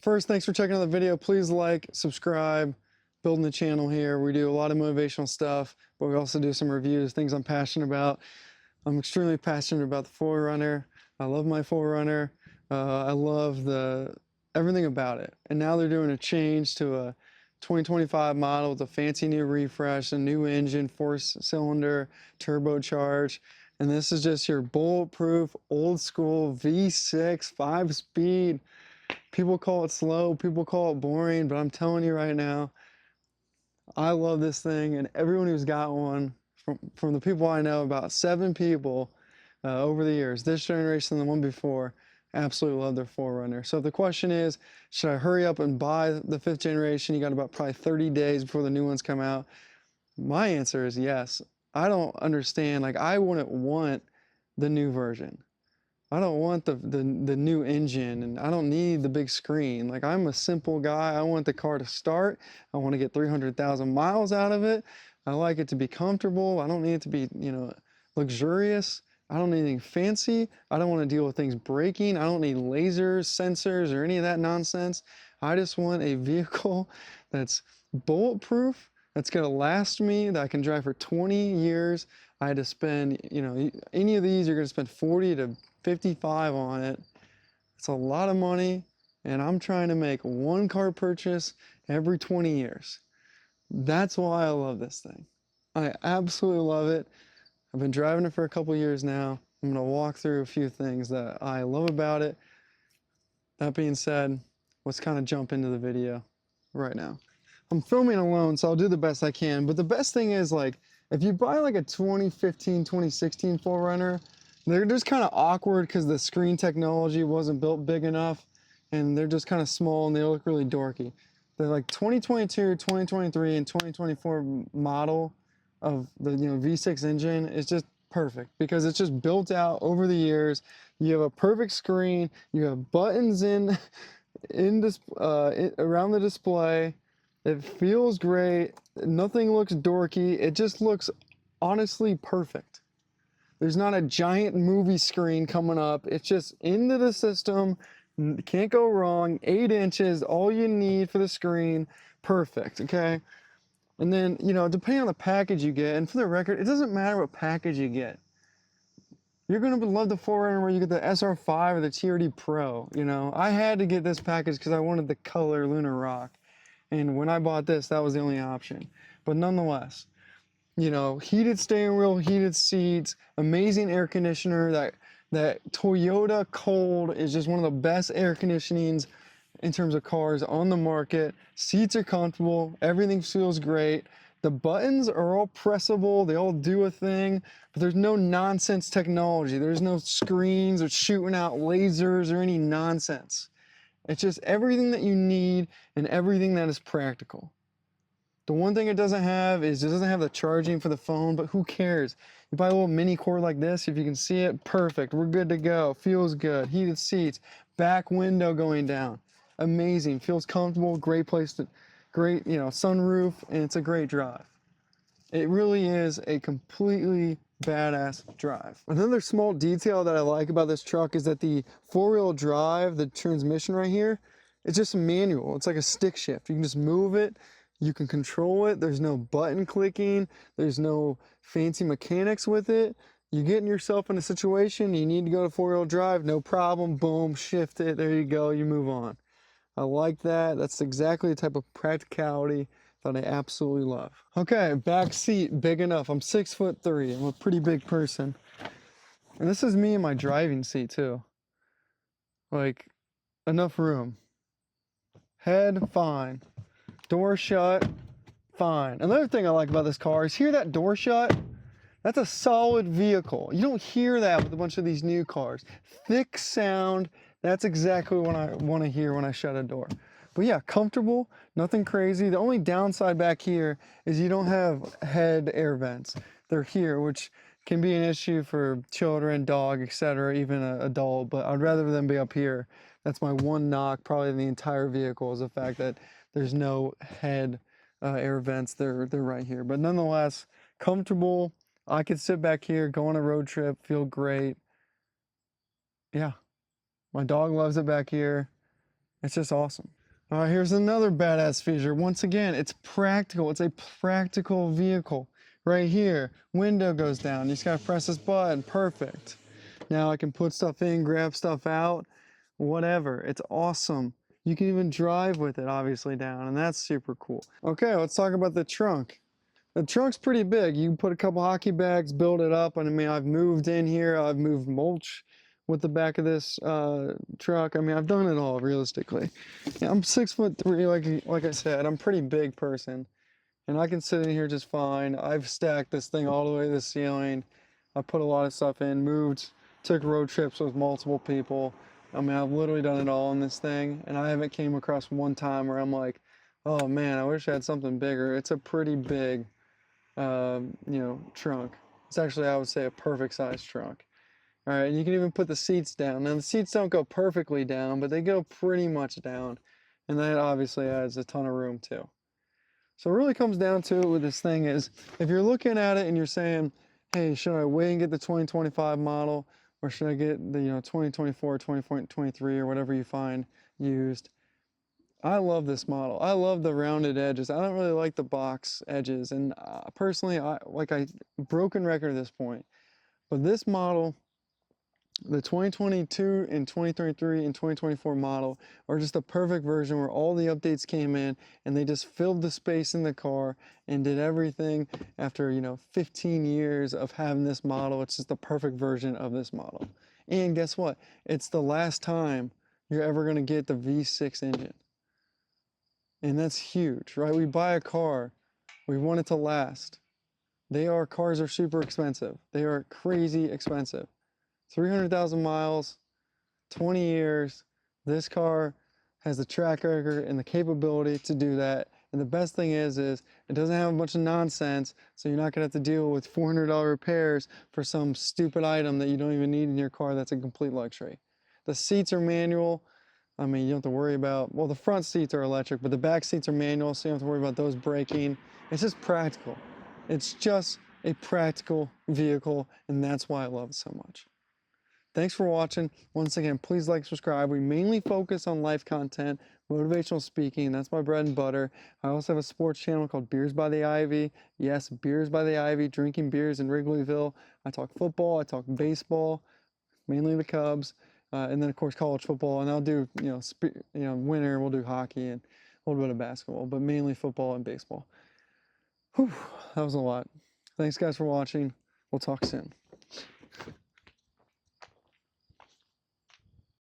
First, thanks for checking out the video. Please like, subscribe, building the channel here. We do a lot of motivational stuff, but we also do some reviews, things I'm passionate about. I'm extremely passionate about the 4Runner. I love my 4Runner. I love everything about it. And now they're doing a change to a 2025 model with a fancy new refresh, a new engine, 4-cylinder, turbocharged. And this is just your bulletproof, old school V6, 5-speed. People call it slow, people call it boring, but I'm telling you right now, I love this thing, and everyone who's got one, from the people I know, about 7 people over the years, this generation and the one before, absolutely love their 4Runner. So if the question is, should I hurry up and buy the 5th generation? You got about probably 30 days before the new ones come out. My answer is yes. I don't understand, like I wouldn't want the new version. I don't want the new engine, and I don't need the big screen. Like, I'm a simple guy. I want the car to start. I want to get 300,000 miles out of it. I like it to be comfortable. I don't need it to be, luxurious. I don't need anything fancy. I don't want to deal with things breaking. I don't need lasers, sensors, or any of that nonsense. I just want a vehicle that's bulletproof, that's going to last me, that I can drive for 20 years. I had to spend, any of these, you're going to spend 40 to 55 on it. It's a lot of money, and I'm trying to make one car purchase every 20 years. That's why I love this thing. I absolutely love it. I've been driving it for a couple years now. I'm going to walk through a few things that I love about it. That being said, let's kind of jump into the video right now. I'm filming alone, so I'll do the best I can, but the best thing is, like, if you buy like a 2015, 2016 4Runner, they're just kind of awkward because the screen technology wasn't built big enough, and they're just kind of small and they look really dorky. The like 2022, 2023, and 2024 model of the V6 engine is just perfect because it's just built out over the years. You have a perfect screen. You have buttons around the display. It feels great. Nothing looks dorky. It just looks honestly perfect. There's not a giant movie screen coming up. It's just into the system. Can't go wrong. 8 inches, all you need for the screen. Perfect, okay? And then, depending on the package you get, and for the record, it doesn't matter what package you get. You're going to love the 4Runner where you get the SR5 or the TRD Pro, I had to get this package because I wanted the color Lunar Rock. And when I bought this, that was the only option. But nonetheless, heated steering wheel, heated seats, amazing air conditioner. That Toyota Cold is just one of the best air conditionings in terms of cars on the market. Seats are comfortable. Everything feels great. The buttons are all pressable. They all do a thing, but there's no nonsense technology. There's no screens or shooting out lasers or any nonsense. It's just everything that you need and everything that is practical. The one thing it doesn't have is it doesn't have the charging for the phone, but who cares? You buy a little mini cord like this, if you can see it, perfect. We're good to go. Feels good. Heated seats, back window going down. Amazing. Feels comfortable. Great sunroof, and it's a great drive. It really is a completely badass drive. Another small detail that I like about this truck is that the 4-wheel drive, the transmission right here, it's just manual. It's like a stick shift. You can just move it. You can control it. There's no button clicking. There's no fancy mechanics with it. You're getting yourself in a situation, you need to go to 4-wheel drive, no problem, boom, shift it, there you go, you move on. I like that. That's exactly the type of practicality that I absolutely love. Okay, back seat, big enough. I'm 6'3". I'm a pretty big person. And this is me in my driving seat too. Like, enough room. Head, fine. Door shut, fine. Another thing I like about this car is hear that door shut? That's a solid vehicle. You don't hear that with a bunch of these new cars. Thick sound, that's exactly what I want to hear when I shut a door. But yeah, comfortable, nothing crazy. The only downside back here is you don't have head air vents. They're here, which can be an issue for children, dog, etc., even an adult, but I'd rather them be up here. That's my one knock probably in the entire vehicle, is the fact that there's no head air vents. They're right here. But nonetheless, comfortable. I could sit back here, go on a road trip, feel great. Yeah, my dog loves it back here. It's just awesome. All right, here's another badass feature. Once again, it's practical. It's a practical vehicle. Right here, window goes down. You just gotta press this button. Perfect. Now I can put stuff in, grab stuff out, whatever. It's awesome. You can even drive with it, obviously, down, and that's super cool. Okay, let's talk about the trunk. The trunk's pretty big. You can put a couple hockey bags, build it up. And I mean, I've moved in here. I've moved mulch with the back of this truck. I mean, I've done it all realistically. Yeah, I'm 6'3", like I said. I'm a pretty big person, and I can sit in here just fine. I've stacked this thing all the way to the ceiling. I put a lot of stuff in, moved, took road trips with multiple people. I mean, I've literally done it all in this thing, and I haven't came across one time where I'm like, oh man, I wish I had something bigger. It's a pretty big trunk. It's actually, I would say, a perfect size trunk. All right, and you can even put the seats down. Now the seats don't go perfectly down, but they go pretty much down, and that obviously adds a ton of room too. So it really comes down to it with this thing is, if you're looking at it and you're saying, hey, should I wait and get the 2025 model, or should I get the 2024, 2023, or whatever you find used? I love this model. I love the rounded edges. I don't really like the box edges, and personally, I broken record at this point. But this model, the 2022 and 2023 and 2024 model, are just a perfect version where all the updates came in and they just filled the space in the car and did everything after 15 years of having this model. It's just the perfect version of this model. And guess what? It's the last time you're ever going to get the V6 engine. And that's huge, right? We buy a car, we want it to last. Cars are super expensive. They are crazy expensive. 300,000 miles, 20 years. This car has the track record and the capability to do that. And the best thing is it doesn't have a bunch of nonsense, so you're not gonna have to deal with $400 repairs for some stupid item that you don't even need in your car that's a complete luxury. The seats are manual. I mean, you don't have to worry about, well, the front seats are electric, but the back seats are manual, so you don't have to worry about those braking. It's just practical. It's just a practical vehicle, and that's why I love it so much. Thanks for watching. Once again, please like, subscribe. We mainly focus on life content, motivational speaking. That's my bread and butter. I also have a sports channel called Beers by the Ivy. Yes, Beers by the Ivy, drinking beers in Wrigleyville. I talk football, I talk baseball, mainly the Cubs. And then of course college football, and I'll do winter we'll do hockey and a little bit of basketball, but mainly football and baseball. Whew, that was a lot. Thanks guys for watching. We'll talk soon.